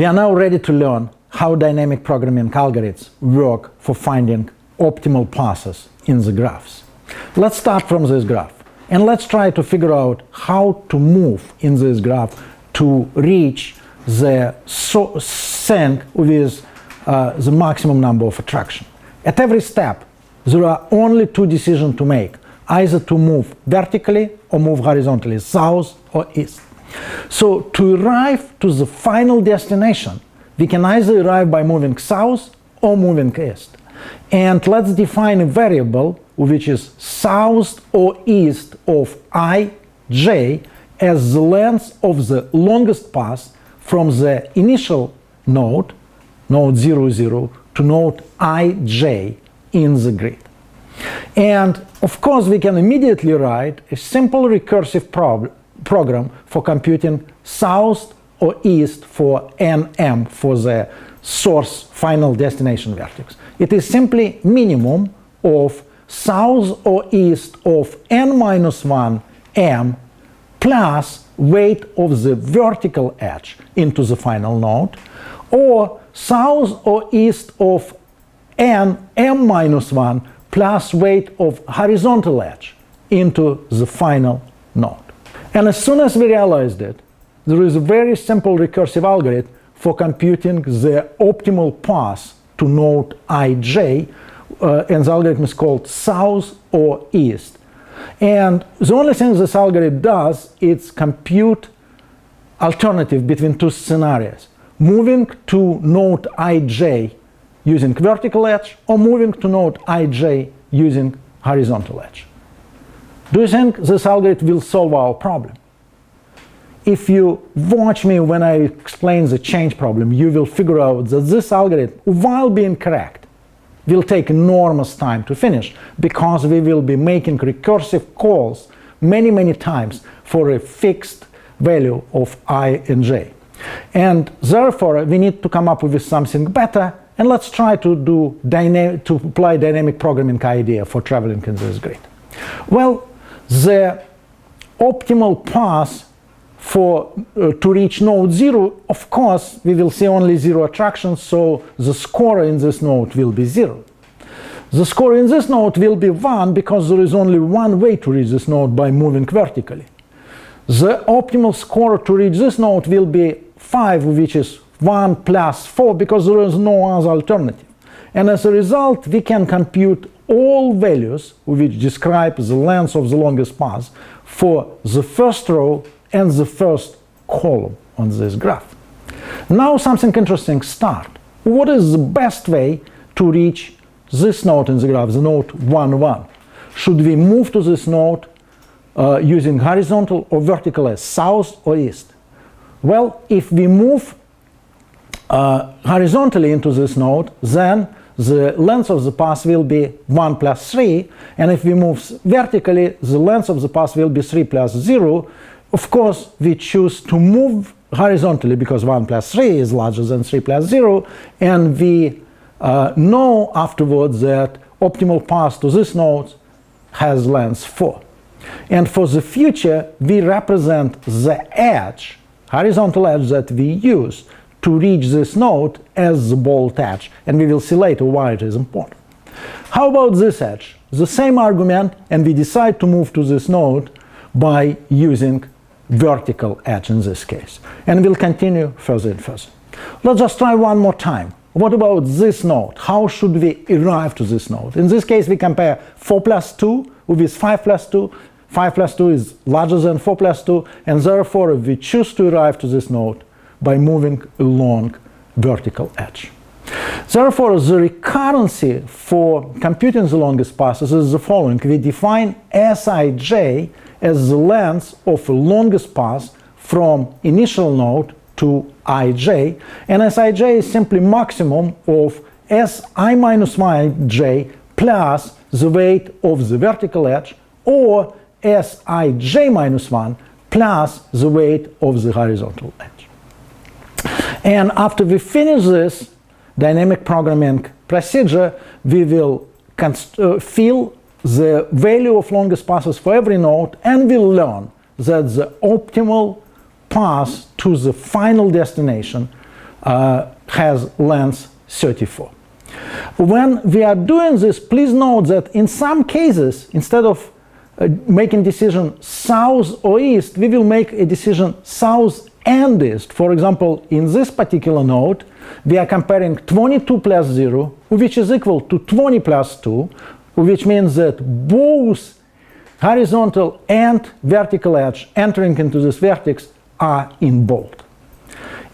We are now ready to learn how dynamic programming algorithms work for finding optimal passes in the graphs. Let's start from this graph and let's try to figure out how to move in this graph to reach the sync with the maximum number of attraction. At every step, there are only two decisions to make, either to move vertically or move horizontally, south or east. So to arrive to the final destination, we can either arrive by moving south or moving east. And let's define a variable which is south or east of ij as the length of the longest path from the initial node, node 0, 0, to node ij in the grid. And of course we can immediately write a simple recursive program for computing south or east for nm for the source final destination vertex. It is simply minimum of south or east of n-1 m plus weight of the vertical edge into the final node, or south or east of m-1 plus weight of horizontal edge into the final node. And as soon as we realized it, there is a very simple recursive algorithm for computing the optimal path to node ij, and the algorithm is called south or east. And the only thing this algorithm does is compute alternative between two scenarios: moving to node ij using vertical edge or moving to node ij using horizontal edge. Do you think this algorithm will solve our problem? If you watch me when I explain the change problem, you will figure out that this algorithm, while being correct, will take enormous time to finish, because we will be making recursive calls many times for a fixed value of I and j. And therefore we need to come up with something better, and let's try to apply dynamic programming idea for traveling in this grid. Well, the optimal path to reach node 0, of course, we will see only 0 attractions, so the score in this node will be 0. The score in this node will be 1 because there is only one way to reach this node, by moving vertically. The optimal score to reach this node will be 5, which is 1 plus 4, because there is no other alternative. And as a result, we can compute all values which describe the length of the longest path for the first row and the first column on this graph. Now something interesting start. What is the best way to reach this node in the graph, the node 1, 1? Should we move to this node using horizontal or vertical edge, south or east? Well, if we move horizontally into this node, then the length of the path will be 1 plus 3, and if we move vertically, the length of the path will be 3 plus 0. Of course, we choose to move horizontally because 1 plus 3 is larger than 3 plus 0, and we know afterwards that optimal path to this node has length 4. And for the future, we represent the edge, horizontal edge that we use to reach this node as the bold edge, and we will see later why it is important. How about this edge? The same argument, and we decide to move to this node by using vertical edge in this case, and we'll continue further and further. Let's just try one more time. What about this node? How should we arrive to this node? In this case, we compare 4 plus 2 with 5 plus 2. 5 plus 2 is larger than 4 plus 2, and therefore we choose to arrive to this node by moving along vertical edge. Therefore, the recurrency for computing the longest passes is the following. We define Sij as the length of the longest path from initial node to ij, and Sij is simply maximum of Si minus ij plus the weight of the vertical edge, or Sij minus 1 plus the weight of the horizontal edge. And after we finish this dynamic programming procedure, we will fill the value of longest passes for every node, and we'll learn that the optimal path to the final destination has length 34. When we are doing this, please note that in some cases, instead of making decision south or east, we will make a decision south and east. For example, in this particular node, we are comparing 22 plus 0, which is equal to 20 plus 2, which means that both horizontal and vertical edge entering into this vertex are in bold.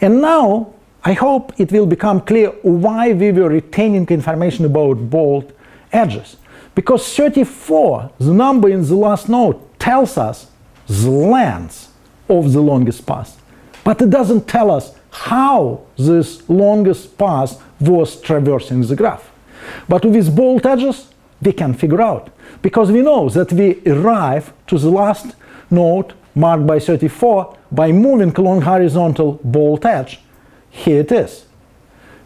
And now, I hope it will become clear why we were retaining information about bold edges. Because 34, the number in the last node, tells us the length of the longest path. But it doesn't tell us how this longest path was traversing the graph. But with bold edges, we can figure out. Because we know that we arrive to the last node marked by 34 by moving along horizontal bold edge. Here it is.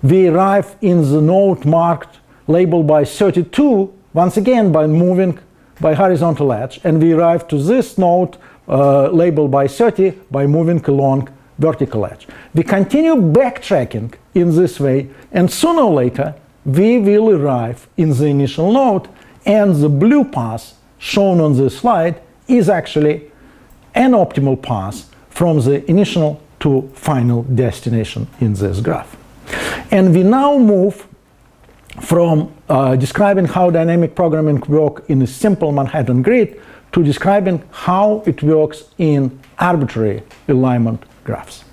We arrive in the node marked, labeled by 32, once again by moving by horizontal edge, and we arrive to this node labeled by 30 by moving along vertical edge. We continue backtracking in this way, and sooner or later we will arrive in the initial node, and the blue path shown on this slide is actually an optimal path from the initial to final destination in this graph. And we now move from describing how dynamic programming works in a simple Manhattan grid to describing how it works in arbitrary alignment graphs.